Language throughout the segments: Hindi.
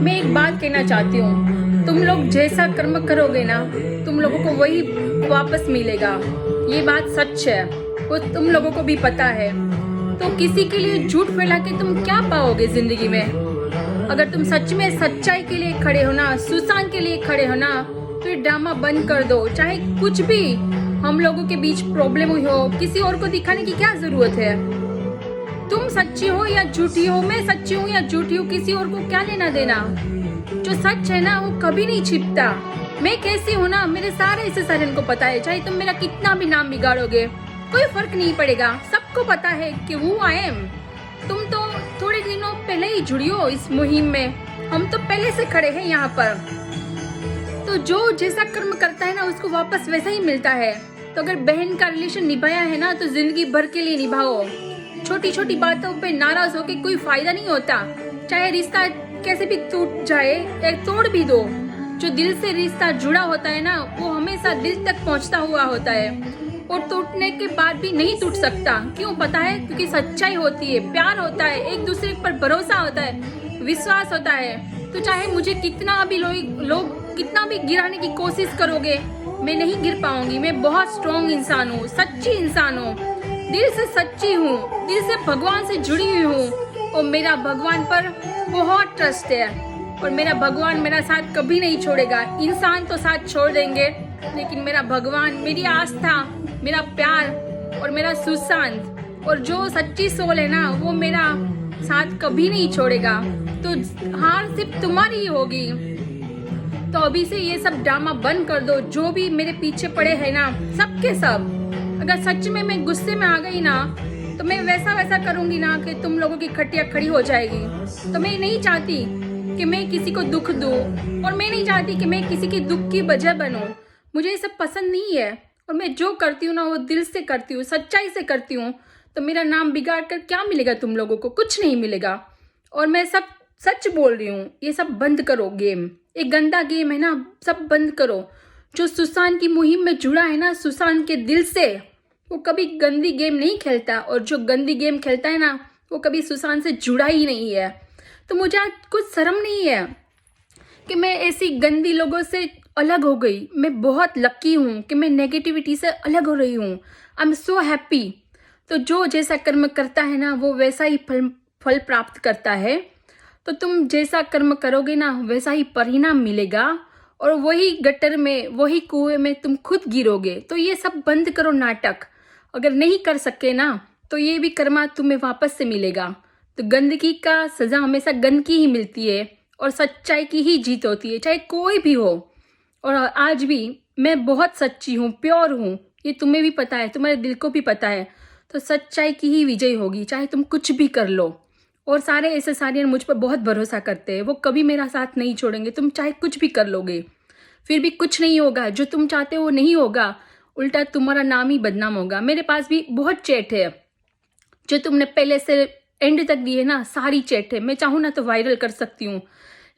मैं एक बात कहना चाहती हूँ, तुम लोग जैसा कर्म करोगे ना, तुम लोगों को वही वापस मिलेगा। ये बात सच है, वो तुम लोगों को भी पता है। तो किसी के लिए झूठ फैला के तुम क्या पाओगे जिंदगी में? अगर तुम सच में सच्चाई के लिए खड़े हो ना, सुशांत के लिए खड़े हो ना, तो ये ड्रामा बंद कर दो। चाहे कुछ भी हम लोगों के बीच प्रॉब्लम हुई हो, किसी और को दिखाने की क्या जरूरत है? तुम सच्ची हो या झूठी हो, मैं सच्ची हूँ या झूठी हूँ, किसी और को क्या लेना देना। जो सच है ना वो कभी नहीं छिपता। मैं कैसी हूँ ना, मेरे सारे इसे सारे को पता है। चाहे तुम मेरा कितना भी नाम बिगाड़ोगे, कोई फर्क नहीं पड़ेगा। सबको पता है कि हु आई एम। तुम तो थोड़े दिनों पहले ही जुड़ी हो इस मुहिम में, हम तो पहले से खड़े हैं यहाँ पर। तो जो जैसा कर्म करता है ना, उसको वापस वैसा ही मिलता है। तो अगर बहन का रिलेशन निभाया है ना, तो जिंदगी भर के लिए निभाओ। छोटी छोटी बातों पे नाराज होके कोई फायदा नहीं होता। चाहे रिश्ता कैसे भी टूट जाए, एक तोड़ भी दो। जो दिल से रिश्ता जुड़ा होता है ना, वो हमेशा दिल तक पहुंचता हुआ होता है, और टूटने के बाद भी नहीं टूट सकता। क्यों पता है? क्योंकि सच्चाई होती है, प्यार होता है, एक दूसरे पर भरोसा होता है, विश्वास होता है। तो चाहे मुझे कितना भी लोग कितना भी गिराने की कोशिश करोगे, मैं नहीं गिर पाऊंगी। मैं बहुत स्ट्रॉन्ग इंसान हूँ, सच्ची इंसान हूँ, दिल से सच्ची हूँ, दिल से भगवान से जुड़ी हुई हूँ, और मेरा भगवान पर बहुत ट्रस्ट है। और मेरा भगवान मेरा साथ कभी नहीं छोड़ेगा। इंसान तो साथ छोड़ देंगे, लेकिन मेरा भगवान, मेरी आस्था, मेरा प्यार और मेरा सुशांत और जो सच्ची सोल है ना, वो मेरा साथ कभी नहीं छोड़ेगा। तो हार सिर्फ तुम्हारी ही होगी। तो अभी से ये सब ड्रामा बंद कर दो। जो भी मेरे पीछे पड़े हैं ना, सबके सब, अगर सच में मैं गुस्से में आ गई ना, तो मैं वैसा करूंगी ना कि तुम लोगों की खटिया खड़ी हो जाएगी। तो मैं नहीं चाहती कि मैं किसी को दुख दूं, और मैं नहीं चाहती कि मैं किसी के दुख की वजह बनूं। मुझे ये सब पसंद नहीं है, और मैं जो करती हूँ ना, वो दिल से करती हूँ, सच्चाई से करती हूँ। तो मेरा नाम बिगाड़ कर क्या मिलेगा तुम लोगों को? कुछ नहीं मिलेगा। और मैं सब सच बोल रही हूँ। ये सब बंद करो गेम, एक गंदा गेम है ना, सब बंद करो। जो सुशांत की मुहिम में जुड़ा है ना, सुशांत के दिल से, वो कभी गंदी गेम नहीं खेलता। और जो गंदी गेम खेलता है ना, वो कभी सुशांत से जुड़ा ही नहीं है। तो मुझे आज कुछ शर्म नहीं है कि मैं ऐसी गंदी लोगों से अलग हो गई। मैं बहुत लकी हूँ कि मैं नेगेटिविटी से अलग हो रही हूँ। I am so happy. तो जो जैसा कर्म करता है ना, वो वैसा ही फल प्राप्त करता है। तो तुम जैसा कर्म करोगे ना, वैसा ही परिणाम मिलेगा, और वही गटर में, वही कुएं में तुम खुद गिरोगे। तो ये सब बंद करो नाटक। अगर नहीं कर सके ना, तो ये भी कर्मा तुम्हें वापस से मिलेगा। तो गंदगी का सजा हमेशा गंदगी ही मिलती है, और सच्चाई की ही जीत होती है, चाहे कोई भी हो। और आज भी मैं बहुत सच्ची हूँ, प्योर हूँ। ये तुम्हें भी पता है, तुम्हारे दिल को भी पता है। तो सच्चाई की ही विजय होगी, चाहे तुम कुछ भी कर लो। और सारे ऐसे सारे मुझ पर बहुत भरोसा करते हैं, वो कभी मेरा साथ नहीं छोड़ेंगे। तुम चाहे कुछ भी कर लोगे, फिर भी कुछ नहीं होगा। जो तुम चाहते हो वो नहीं होगा, उल्टा तुम्हारा नाम ही बदनाम होगा। मेरे पास भी बहुत चैट है, जो तुमने पहले से एंड तक दी है ना, सारी चैट है। मैं चाहूँ ना तो वायरल कर सकती हूँ,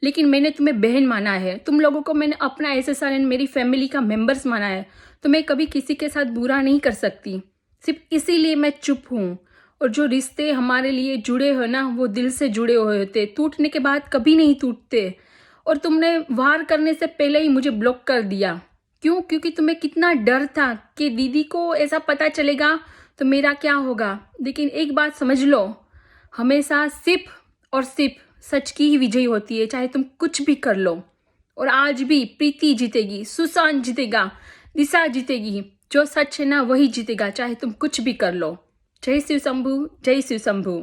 लेकिन मैंने तुम्हें बहन माना है, तुम लोगों को मैंने अपना एसएसआर मेरी फैमिली का मेंबर्स माना है। तो मैं कभी किसी के साथ बुरा नहीं कर सकती, सिर्फ इसीलिए मैं चुप हूँ। और जो रिश्ते हमारे लिए जुड़े हो ना, वो दिल से जुड़े हुए होते, टूटने के बाद कभी नहीं टूटते। और तुमने वार करने से पहले ही मुझे ब्लॉक कर दिया। क्यों? क्योंकि तुम्हें कितना डर था कि दीदी को ऐसा पता चलेगा तो मेरा क्या होगा। लेकिन एक बात समझ लो, हमेशा सिर्फ और सिर्फ सच की ही विजय होती है, चाहे तुम कुछ भी कर लो। और आज भी प्रीति जीतेगी, सुशांत जीतेगा, दिशा जीतेगी। जो सच है ना, वही जीतेगा, चाहे तुम कुछ भी कर लो। जय शिव शंभू, जय शिव शंभू।